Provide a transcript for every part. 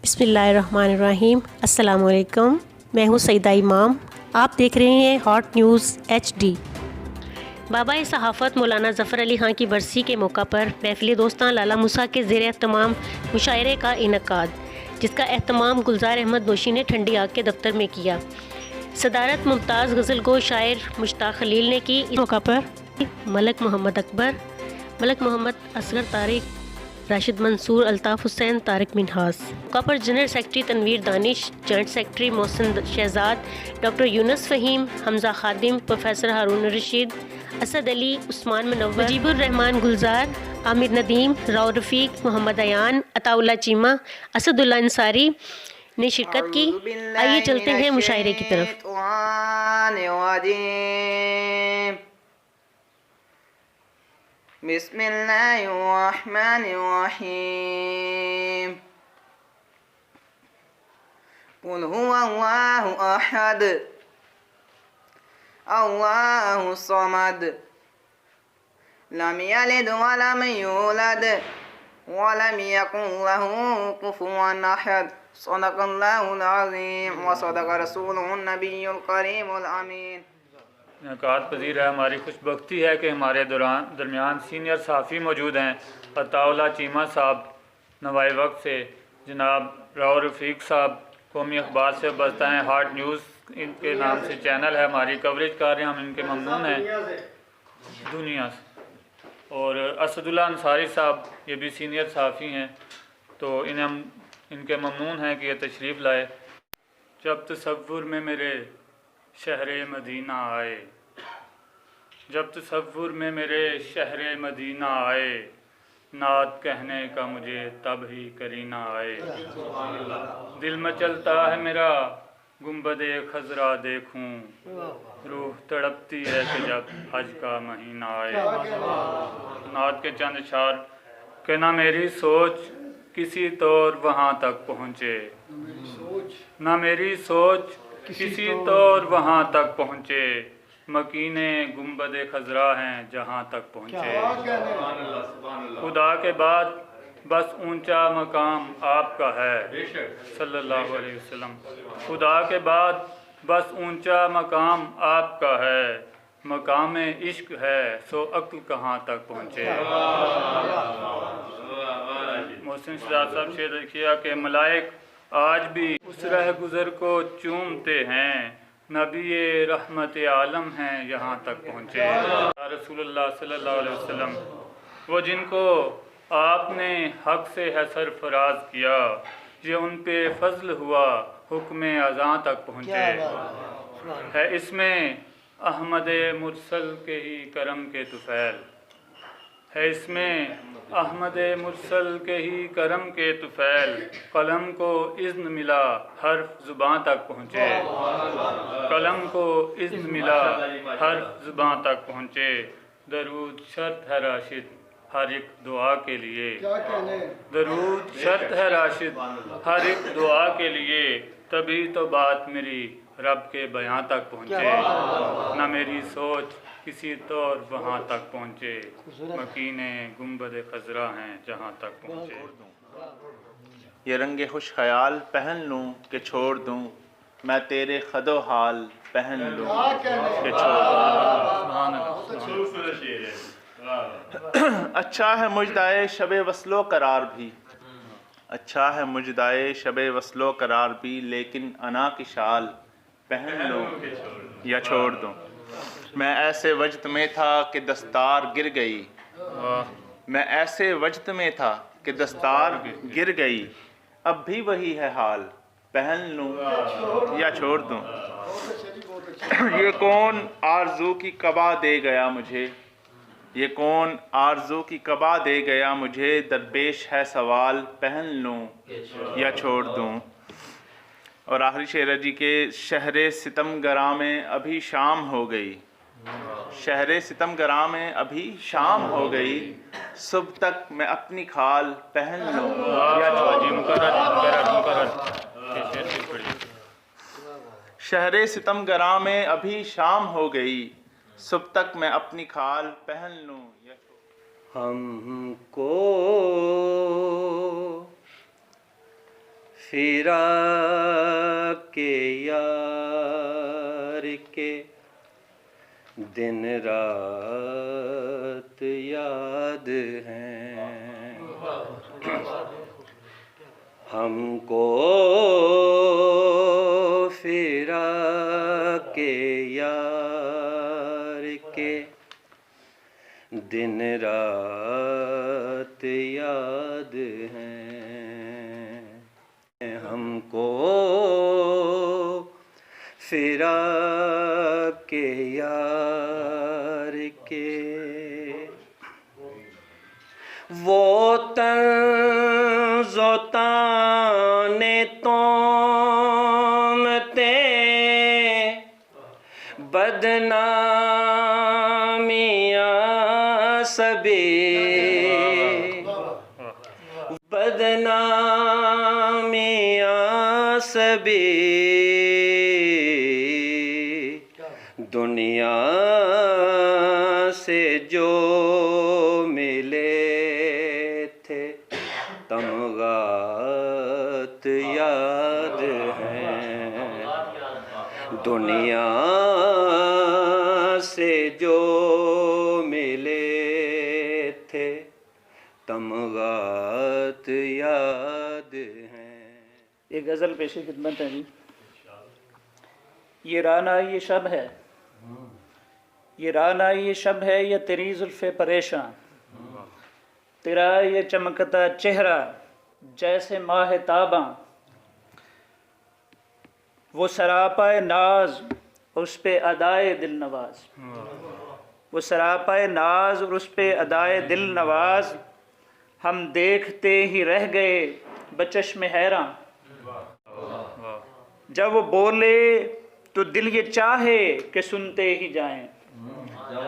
बिस्मिल्लाहिर्रहमानिर्रहीम। अस्सलाम वालेकुम। मैं हूँ सईदा इमाम। आप देख रहे हैं हॉट न्यूज़ HD। बाबा सहाफ़त मौलाना ज़फ़र अली ख़ान की बरसी के मौका पर महफ़िल दोस्तां लाला मूसा के ज़ेर एहतमाम मुशायरे का इनकाद, जिसका एहतमाम गुलजार अहमद नोशी ने ठंडी आग के दफ्तर में किया। सदारत मुमताज़ गज़ल गो शायर मुश्ताक़ खलील ने की। इस मौका पर मलक मोहम्मद अकबर, मलक मोहम्मद असगर तारिक, राशिद मंसूर, अल्ताफ़ हुसैन, तारिक मिन्हास। मौका पर general secretary Tanveer Danish, joint secretary Mohsin Shahzad, doctor Younus Faheem, Hamza Khadim, professor Haroon Rashid, Asad Ali, Usman Munawwar, Mujibur Rehman Gulzar, Aamir Nadeem, Rao Rafiq, Mohammad Ayan, Ataullah Cheema, Asadullah Ansari ने शिरकत की। आइए चलते हैं मुशायरे की तरफ। बिस्मिल्लाहिर्रहमानिर्रहीम। कुल हुवल्लाहु अहद, अल्लाहु समद, लम यलिद वलम यूलद, वलम यकुन लहू कुफुवन अहद। सदक़ल्लाहुल अज़ीम व सदक़ रसूलुहुन नबियुल करीमुल अमीन। इनकाद पजीर है। हमारी खुशबख्ती है कि हमारे दरमियान सीनियर सहाफ़ी मौजूद हैं। अताउल्ला चीमा साहब नवाए वक्त से, जनाब राव रफ़ीक साहब कौमी अखबार से बसता हैं, हॉट न्यूज़ इनके नाम से चैनल है, हमारी कवरेज कर रहे हैं, हम इनके ममनून हैं दुनिया से। और असदुल्ला अंसारी साहब ये भी सीनियर सहाफ़ी हैं, तो इन्हें हम इनके ममनून हैं कि ये तशरीफ़ लाए। जब तसव्वुर में मेरे शहर मदीना आए, जब तसव्वुर में मेरे शहर मदीना आए, नात कहने का मुझे तब ही करीना आए। दिल मचलता है मेरा गुंबदे खजरा देखूं, रूह तड़पती है कि जब हज का महीना आए। नात के चंद अशार कि ना मेरी सोच किसी तौर वहाँ तक पहुँचे, ना मेरी सोच किसी तौर वहाँ तक पहुँचे, मकीने गुंबदे खजरा हैं जहाँ तक पहुँचे। खुदा के बाद बस ऊंचा मकाम आपका है सल्लल्लाहु अलैहि वसल्लम। खुदा के बाद बस ऊंचा मकाम आपका है, मकाम इश्क है सो अक्ल कहाँ तक पहुँचे। मोहसिन शहजाद साहब शेर लिखिया कि मलाइक आज भी उस रह गुज़र को चूमते हैं, नबी रहमत आलम हैं यहाँ तक पहुँचे। रसूलुल्लाह सल्लल्लाहु अलैहि वसल्लम वो जिनको आपने हक से है सरफराज किया, ये उन पे फजल हुआ हुक्म अज़ां तक पहुँचे। है इसमें अहमद मुरसल के ही करम के तुफ़ैल, है इसमें अहमद मुरसल के ही करम के तुफ़ैल, कलम को इज़्न मिला हर्फ ज़ुबां तक पहुँचे। कलम को इज़्न मिला हर्फ ज़ुबां तक पहुँचे। दरूद शर्त है राशिद हर एक दुआ के लिए, दरूद शर्त है राशिद हर एक दुआ के लिए, तभी तो बात मेरी रब के बयां तक पहुँचे। न मेरी सोच किसी तौर वहाँ तक पहुँचे, मकीने गुंबद खजरा हैं जहाँ तक पहुँचे। ये रंगे खुश ख्याल पहन लूँ कि छोड़ दूँ, मैं तेरे खदो हाल पहन लूँ कि छोड़ दूँ। अच्छा है मुजदाए शबे वस्लो करार भी, अच्छा है मुजदाए शबे वस्लो करार भी, लेकिन अना की शाल पहन लूँ या छोड़ दूँ। मैं ऐसे वजद में था कि दस्तार गिर गई, मैं ऐसे वजद में था कि दस्तार गिर गई, अब भी वही है हाल पहन लूँ या छोड़ दूँ। ये कौन आरज़ू की कबा दे गया मुझे, ये कौन आरज़ू की कबा दे गया मुझे, दरपेश है सवाल पहन लूँ या छोड़ दूँ। और आखिरी शेर जी के शहरे सितमगरा में अभी शाम हो गई, शहरे सितमगरा में अभी शाम हो गई, सुबह तक मैं अपनी खाल पहन लूँ या छोड़ दूँ। शहरे सितमगरा में अभी शाम हो गई, सुबह तक मैं अपनी खाल पहन लूँ या छोड़। हमको फिराक के यार के दिन रात याद हैं हमको फिराक के यार के दिन रात याद हैं हमको फिराक के यार के वो तंज़ो ताने तोमते बदनामियाँ सभी बदनामियाँ सभी दुनिया से जो मिले थे तमगात याद हैं दुनिया से जो मिले थे तमगात याद हैं। एक गज़ल पेशी खिदमत है जी। ये राना ये शब है, ये राना ये शब है, ये तेरी जुल्फ़े परेशान, तेरा ये चमकता चेहरा जैसे माह ताबा, वो सरापाए नाज और उस पे अदाए दिल नवाज, वो सरापाए नाज और उस पे अदाए दिल नवाज, हम देखते ही रह गए बचश्म हैरान। जब वो बोले तो दिल ये चाहे कि सुनते ही जाएं,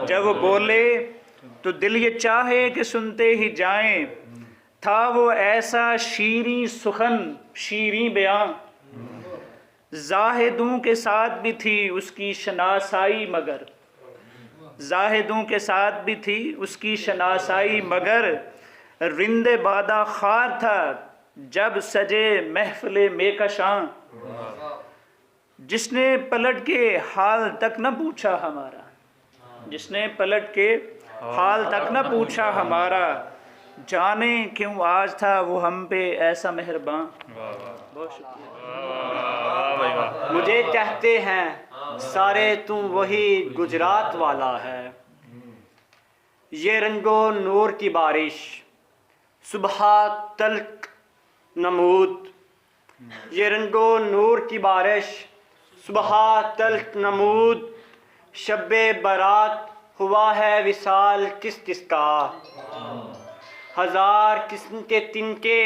जब वो बोले तो दिल ये चाहे कि सुनते ही जाएं, था वो ऐसा शीरीं सुखन शीरीं बयां, जाहिदों के साथ भी थी उसकी शनासाई मगर, जाहिदों के साथ भी थी उसकी शनासाई मगर, रिंदे बादा खार था जब सजे महफिले मेकशां, जिसने पलट के हाल तक न पूछा हमारा, जिसने पलट के हाल तक न पूछा हमारा, जाने क्यों आज था वो हम पे ऐसा मेहरबान। बहुत शुक्रिया। मुझे कहते हैं सारे तू वही गुजरात वाला है, ये रंगो नूर की बारिश सुबह तल्क नमूद, ये रंगो नूर की बारिश सुबह तल्क नमूद, शब्बे बारात हुआ है विसाल किस किसका, हजार किस्म के तिनके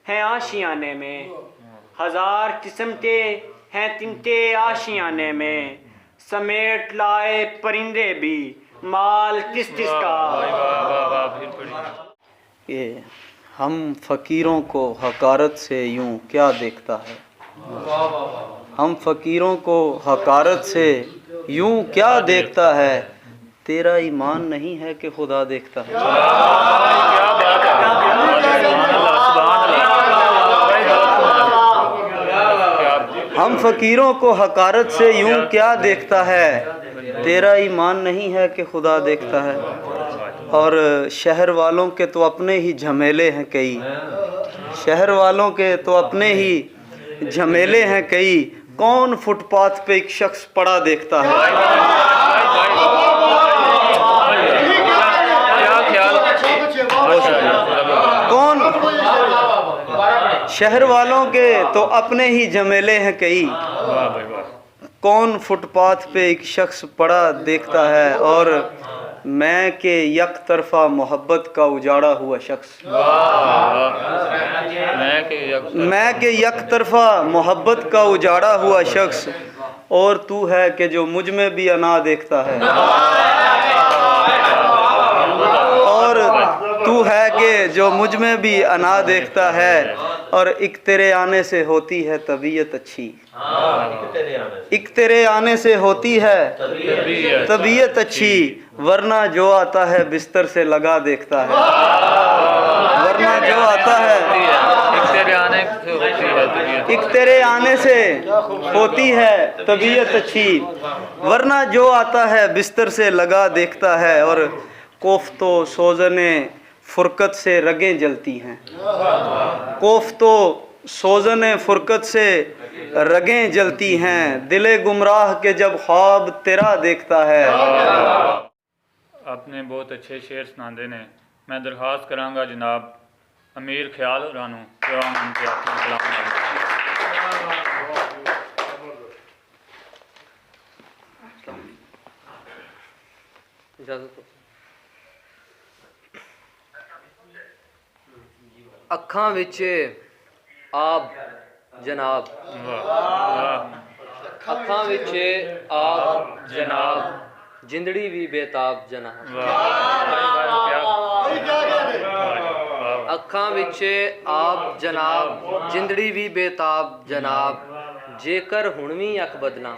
हैं आशियाने में, हजार किस्म के हैं तिनके आशियाने में, समेट लाए परिंदे भी माल किस किसका। ये हम फ़कीरों को हकारत से यूं क्या देखता है, हम फ़कीरों को हकारत से यूं क्या देखता है, तेरा ईमान नहीं है कि खुदा देखता है। हम फ़कीरों को हकारत से यूं क्या देखता है, तेरा ईमान नहीं है कि खुदा देखता है। और शहर वालों के तो अपने ही झमेले हैं कई, शहर वालों के तो अपने ही झमेले हैं कई, कौन फुटपाथ पे एक शख्स पड़ा देखता है। कौन शहर वालों के तो अपने ही झमेले हैं कई, कौन फुटपाथ पे एक शख्स पड़ा देखता है। और मैं के यक तरफा मोहब्बत का उजाड़ा हुआ शख्स, मैं के यक तरफा मोहब्बत का उजाड़ा हुआ शख्स, और तू है कि जो मुझ में भी अना देखता है, और तू है कि जो मुझ में भी अना देखता है। और एक तेरे आने से होती है तबीयत अच्छी, एक तेरे आने से होती है तबीयत अच्छी, वरना जो आता है बिस्तर से लगा देखता है, वरना जो आता है तेरे आने से होती है तबीयत। एक तेरे आने से होती है तबीयत अच्छी, वरना जो आता है बिस्तर से लगा देखता है, और कोफ्तो सोजने फुरकत से रगें जलती हैं। कोफ्तो सोजने फुरकत से रगें जलती हैं, दिले गुमराह के जब ख्वाब तेरा देखता है। आपने बहुत अच्छे शेर सुनाते ने। मैं दरख्वास्त करांगा जनाब अमीर ख्याल रानू के आपके कलाम। ਅੱਖਾਂ ਵਿੱਚ ਆਬ ਜਨਾਬ, ਅੱਖਾਂ ਵਿੱਚ ਆਬ ਜਨਾਬ, ਜਿੰਦੜੀ ਵੀ ਬੇਤਾਬ ਜਨਾਬ। ਅੱਖਾਂ ਵਿੱਚ ਆਬ ਜਨਾਬ, ਜਿੰਦੜੀ ਵੀ ਬੇਤਾਬ ਜਨਾਬ। ਜੇਕਰ ਹੁਣ ਵੀ ਅੱਖ ਬਦਲਾਂ,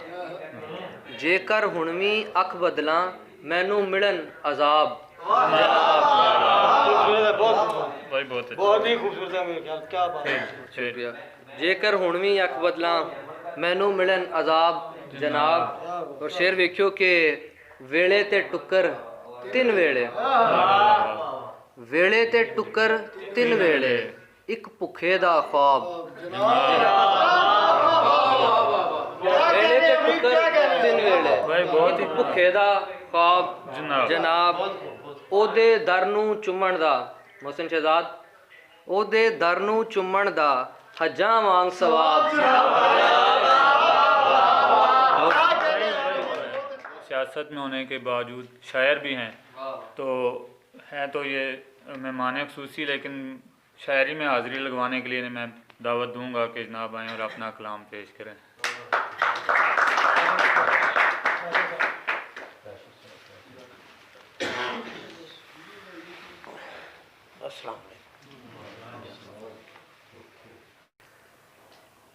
ਜੇਕਰ ਹੁਣ ਵੀ ਅੱਖ ਬਦਲਾਂ, ਮੈਨੂੰ ਮਿਲਣ ਅਜ਼ਾਬ बहुत ही खूबसूरत है मेरे ख्याल, क्या बात है। शुक्रिया। जेकर हुण भी अख बदला, मैनू मिलन अजाब जनाब। और शेर वेख्यो कि वेले ते टुक्कर तिन वेले, वेले ते टुक्कर तिन वेले, एक भुखे दा ख्वाब। वेले ते टुक्कर तिन वेले, बहुत ही भुखे दा ख्वाब जनाब। ओदे दर नूं चुम्मण दा, मोहसिन शहजाद, ओदे दर नूं चुम्मण दा हजां वांग सवाब। सियासत में होने के बावजूद शायर भी हैं, तो हैं तो ये मेहमान खुसूसी, लेकिन शायरी में हाज़िरी लगवाने के लिए मैं दावत दूंगा कि जनाब आएँ और अपना कलाम पेश करें।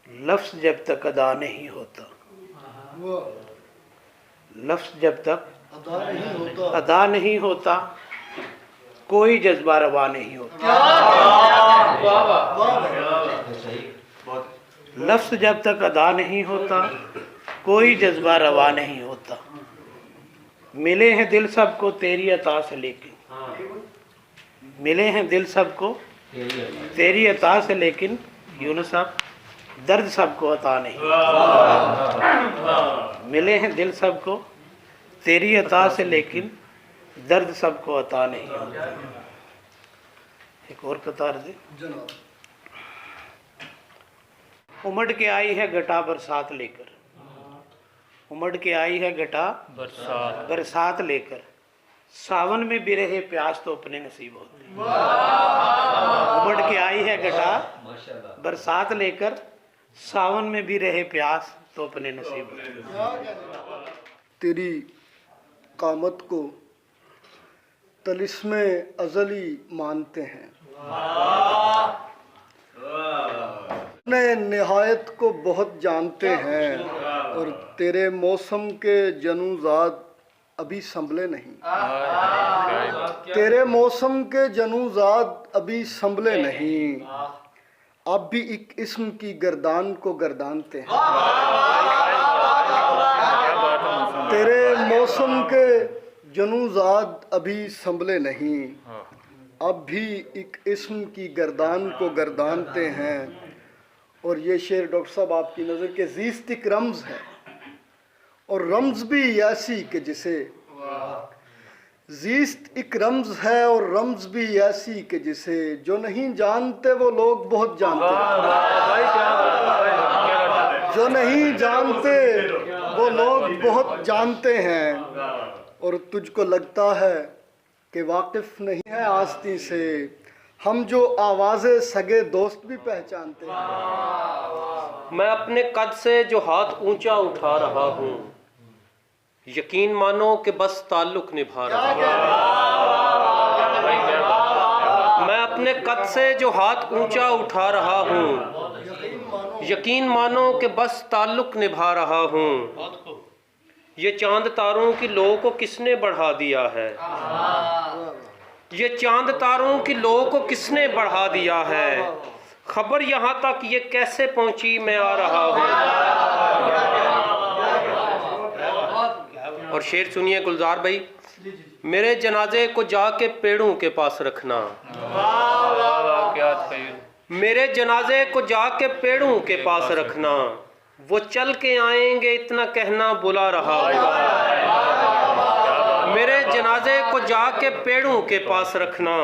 लफ्ज़ जब तक अदा नहीं होता, लफ्ज़ जब तक अदा नहीं होता, कोई जज्बा रवा नहीं होता। लफ्ज़ जब तक अदा नहीं होता, कोई जज्बा रवा नहीं होता। मिले हैं दिल सबको तेरी अता से, लेकिन मिले हैं दिल सबको तेरी अता से, लेकिन यूनुस साहब दर्द सबको अता नहीं। मिले हैं दिल सबको तेरी अता से, लेकिन दर्द सबको अता नहीं होता। एक और कतार दे। उमड़ के आई है घटा बरसात लेकर, उमड़ के आई है घटा बरसात लेकर, सावन में भी रहे प्यास तो अपने नसीब होते। उमड़ के आई है घटा बरसात लेकर, सावन में भी रहे प्यास तो अपने नसीब होते। तेरी कामत को तलिस्मे अज़ली मानते हैं, अपने निहायत को बहुत जानते हैं, और तेरे मौसम के जनुज़ाद अभी संभले नहीं। तेरे मौसम के जनुज़ाद अभी संभले नहीं, अब भी एक इस्म की गर्दान को गर्दानते हैं। तेरे मौसम के जनुज़ाद अभी संभले नहीं, अब भी एक इस्म की गर्दान को गर्दानते हैं। और ये शेर डॉक्टर साहब आपकी नज़र के ज़ीस्त एक रम्ज़ है, और रम्ज़ भी ऐसी कि जिसे ज़ीस्त एक रम्ज़ है, और रम्ज़ भी ऐसी कि जिसे जो नहीं जानते वो लोग बहुत जानते हैं। जो नहीं जानते वो लोग बहुत जानते हैं, और तुझको लगता है कि वाकिफ़ नहीं है आस्ती से, हम जो आवाज़े सगे दोस्त भी पहचानते हैं। मैं अपने कद से जो हाथ ऊंचा उठा रहा हूँ, यकीन मानो कि बस ताल्लुक निभा रहा हूँ। मैं अपने कद से जो हाथ ऊंचा उठा रहा हूँ, यकीन मानो कि बस ताल्लुक निभा रहा हूँ। ये चांद तारों की लो को किसने बढ़ा दिया है, ये चांद तारों की लो को किसने बढ़ा दिया है। खबर यहाँ तक ये कैसे पहुँची मैं आ रहा हूँ। और शेर सुनिए गुलजार भाई, मेरे जनाजे को जाके पेड़ों के पास रखना, मेरे जनाजे को जाके पेड़ों के पास रखना, वो चल के आएंगे इतना कहना बुला रहा हूँ। मेरे जनाजे को जाके पेड़ों के पास रखना,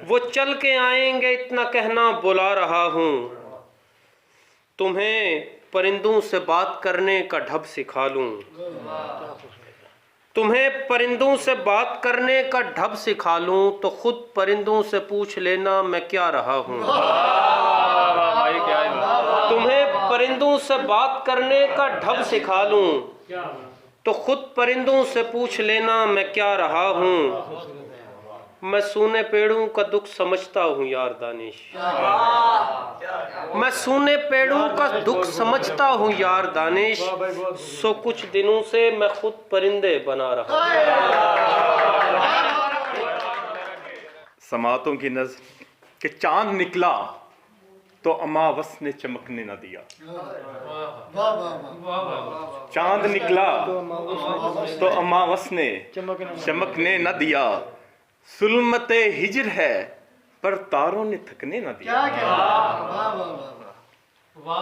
वो चल के आएंगे इतना कहना बुला रहा हूँ। तुम्हें परिंदों से बात करने का ढब सिखा लूं, तुम्हें परिंदों से बात करने का ढब सिखा लूं, तो खुद परिंदों से पूछ लेना मैं क्या रहा हूं। तुम्हें परिंदों से बात करने का ढब सिखा लूं, तो खुद परिंदों से पूछ लेना मैं क्या रहा हूं। मैं सूने पेड़ों का दुख समझता हूँ यार दानिश, मैं सूने पेड़ों का दुख समझता हूँ यार दानिश, सो कुछ दिनों से मैं खुद परिंदे बना रहा हूँ। समातों की नज़र कि चांद निकला तो अमावस ने चमकने न दिया, चांद निकला तो अमावस ने चमकने न दिया, सुल्मते हिजर है पर तारों ने थकने न दिया।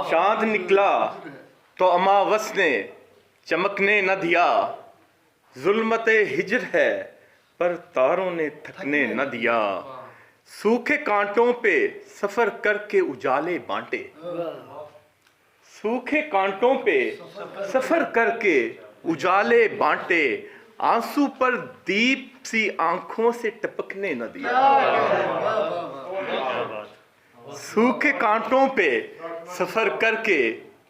चांद निकला तो अमावस ने चमकने न दिया, जुल्मते हिजर है पर तारों ने थकने न दिया। सूखे कांटों पे सफर करके उजाले बांटे, सूखे कांटों पे सफर करके उजाले बांटे, आंसू पर दीप सी आंखों से टपकने न दिया। सूखे कांटों पे सफर करके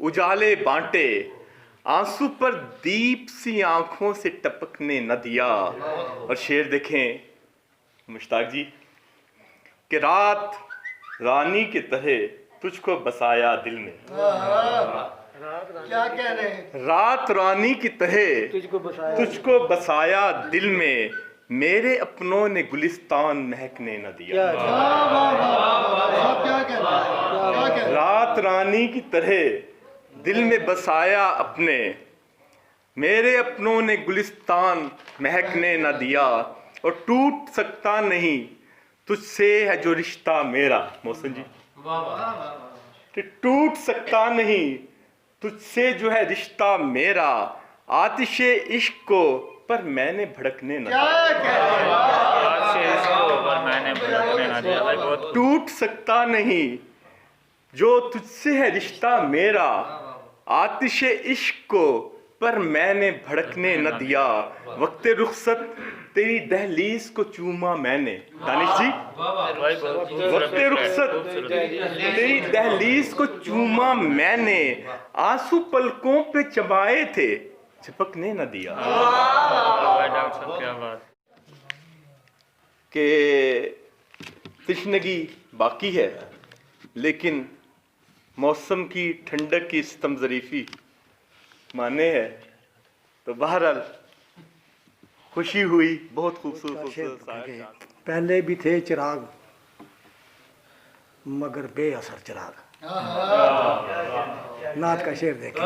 उजाले बांटे, आंसू पर दीप सी आंखों से टपकने न दिया। और शेर देखें मुश्ताक जी कि रात रानी की तरह तुझको बसाया दिल में, क्या कह रहे हैं? रात रानी की तरह तुझको बसाया दिल में, मेरे अपनों ने गुलिस्तान महकने न दिया। क्या कह रहे हैं? रात रानी की तरह दिल में बसाया अपने, मेरे अपनों ने गुलिस्तान महकने न दिया। और टूट सकता नहीं तुझसे है जो रिश्ता मेरा, मोहसिन जी, कि टूट सकता नहीं तुझसे जो है रिश्ता मेरा, आतिशे इश्क को पर मैंने भड़कने न दिया। टूट सकता नहीं जो तुझसे है रिश्ता मेरा, आतिशे इश्क को पर मैंने भड़कने न दिया। वक्ते रुखसत तेरी दहलीज को चूमा मैंने, दानिश जी, वक्ते रुखसत तेरी दहलीज को चूमा मैंने, आंसू पलकों पे चबाए थे चिपकने न दिया। कि तश्नगी बाकी है लेकिन मौसम की ठंडक की सितम ज़रीफ़ी माने है। तो बहरहाल खुशी हुई, बहुत खूबसूरत। पहले भी थे चिराग मगर बेअसर चिराग। नात का शेर देखें।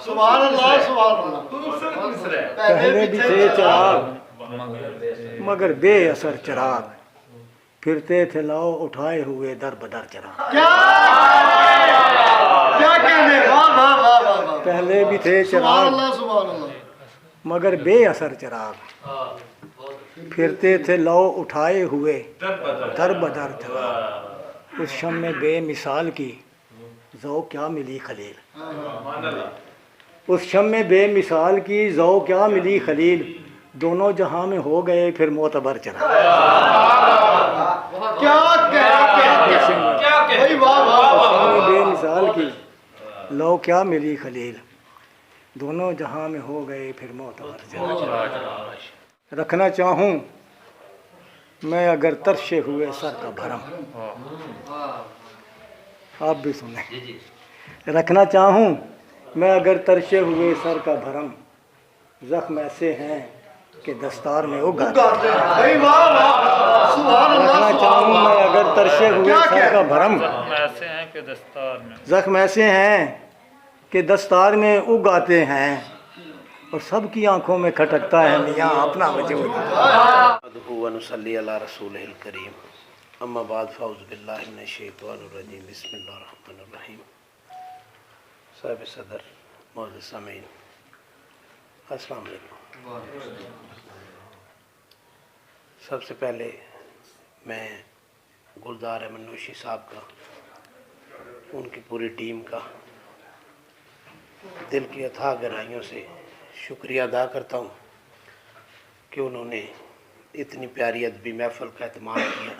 सुभान अल्लाह, सुभान अल्लाह। पहले भी थे चिराग मगर बेअसर चिराग, फिरते थे लाओ उठाए हुए दर बदर चिराग। क्या कहने? वाह वाह वाह वाह। पहले भी थे सुभान चिराग अल्लाह, सुभान अल्लाह। मगर बेअसर चिराग, फिरते थे लाओ उठाए हुए दर बदर चिराग। उस शम में बेमिसाल की ज़ौ क्या मिली खलील, उस शम में बेमिसाल की ज़ौ क्या मिली खलील, दोनों जहां में हो गए फिर मोतबर चिराग। क्या कह? वाह वाह। बेमिसाल की लो क्या मिली खलील, दोनों जहां में हो गए फिर मोतबर चिराग। रखना चाहूं मैं अगर तरशे हुए सर का भरम, आप भी सुने। रखना चाहूं मैं अगर तरशे हुए सर का भरम, जख्म ऐसे हैं के दस्तार में उगाते हैं। रखना चाहूँ मैं अगर तरशे हुए सर का भरम, ऐसे हैं कि दस्तार में जख्म ऐसे हैं कि दस्तार में उगाते हैं और सबकी आंखों में खटकता है मियाँ अपना वजूद। वनुसल्ली अला रसूलिल करीम, अम्मा बाद फ़ौज़ु बिल्लाहि मिनश शैतानिर रजीम, बिस्मिल्लाहिर रहमानिर रहीम। साहिब सदर, मौजूद सामीन, अस्सलाम वालेकुम। सबसे पहले मैं गुलजार अहमद नोशी साहब का, उनकी पूरी टीम का दिल की अथाह गहराइयों से शुक्रिया अदा करता हूँ कि उन्होंने इतनी प्यारी अदबी महफ़िल का एहतमाम किया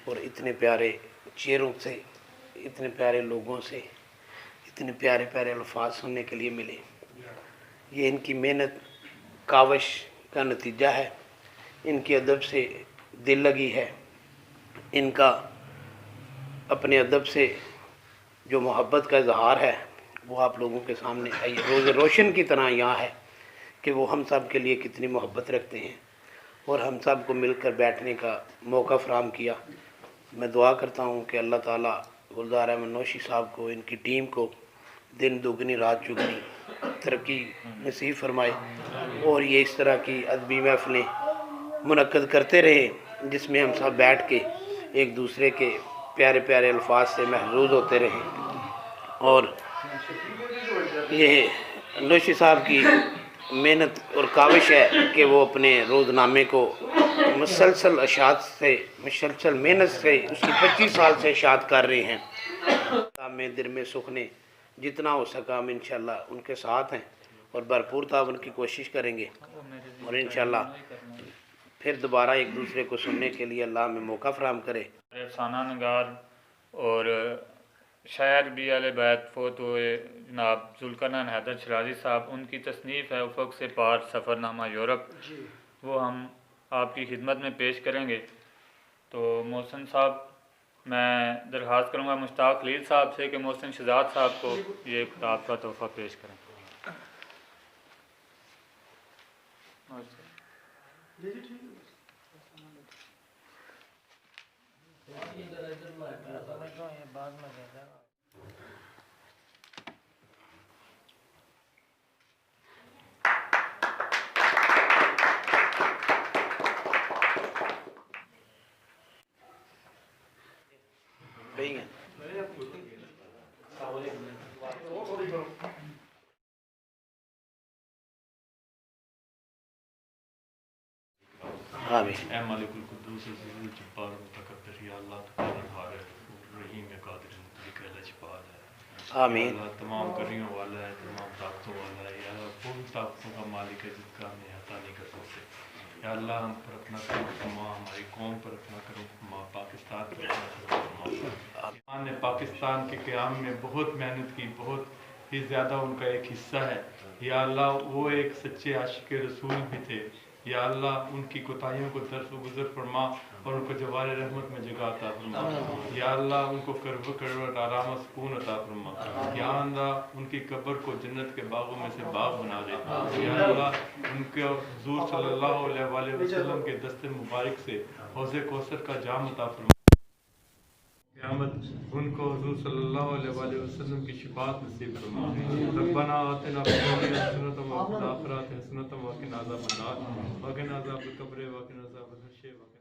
और इतने प्यारे चेहरों से, इतने प्यारे लोगों से इतने प्यारे प्यारे अल्फाज सुनने के लिए मिले। ये इनकी मेहनत काविश का नतीजा है, इनकी अदब से दिल लगी है, इनका अपने अदब से जो मोहब्बत का इजहार है वो आप लोगों के सामने रोज़ रोशन की तरह यहाँ है कि वो हम सब के लिए कितनी मोहब्बत रखते हैं और हम सब को मिलकर बैठने का मौका फराहम किया। मैं दुआ करता हूँ कि अल्लाह ताला गुलजार अहमद नोशी साहब को, इनकी टीम को दिन दुगनी रात चुगनी तरक्की नसीब फरमाए और ये इस तरह की अदबी महफ़िलें मुनक्कद करते रहे जिसमें हम सब बैठ के एक दूसरे के प्यारे प्यारे अल्फाज से महफूज होते रहें। और ये नोशी साहब की मेहनत और काविश है कि वो अपने रोज़नामे को मुसलसल अशात से, मुसलसल मेहनत से उसकी 25 साल से अशात कर रहे हैं। में दिल में सुखने जितना हो सका हम इंशाल्लाह उनके साथ हैं और भरपूर तावन की कोशिश करेंगे और इंशाल्लाह फिर दोबारा एक दूसरे को सुनने के लिए अल्लाह में मौका फराहम करे। अफसाना नगार और शायर भी अहले बैत फोत हुए जनाब जुल्करनैन हैदर शराजी साहब, उनकी तसनीफ़ है उफ़क़ से पार सफ़रनामा यूरोप, वो हम आपकी खिदमत में पेश करेंगे। तो मोहसिन साहब, मैं दरख्वास्त करूँगा मुश्ताक खलील साहब से कि मोहसिन शहजाद साहब को ये किताब का तोहफ़ा पेश करें। आमीन। तमाम करियों वाला है, तमाम ताकतों वाला है, या अल्लाह पूरी ताकतों का मालिक है जिसका हमें अता नहीं कर सकते। या अल्लाह हम पर अपना करो फरमा, हमारी कौम पर अपना करो फरमा, पाकिस्तान पर अपना करो फरमा। ने पाकिस्तान के क़याम में बहुत मेहनत की, बहुत ही ज़्यादा उनका एक हिस्सा है। या अल्लाह वो एक सच्चे आशिक रसूल भी थे। या अल्लाह उनकी कोताहियों को दर्स व गुज़र फरमा और उनको जवार रहमत में जगह अता फरमा। या अल्लाह उनको करवट आराम सुकून अता फरमा। या अल्लाह उनकी कब्र को जन्नत के बागों में से बाग बना दे। या अल्लाह उनके हुज़ूर सल्लल्लाहु अलैहि वसल्लम के दस्ते मुबारक से हौज़े कौसर का जाम अता फरमा। क़यामत उनको हुज़ूर सल्लल्लाहु अलैहि वसल्लम की शिफाअत नसीब फरमा। रब्बना आतिना फिद दुनिया हसनतम व फिल आखिरति हसनतम व क़िना अज़ाबन्नार व क़िना अज़ाबल क़ब्र व क़िना अज़ाबल हश्र।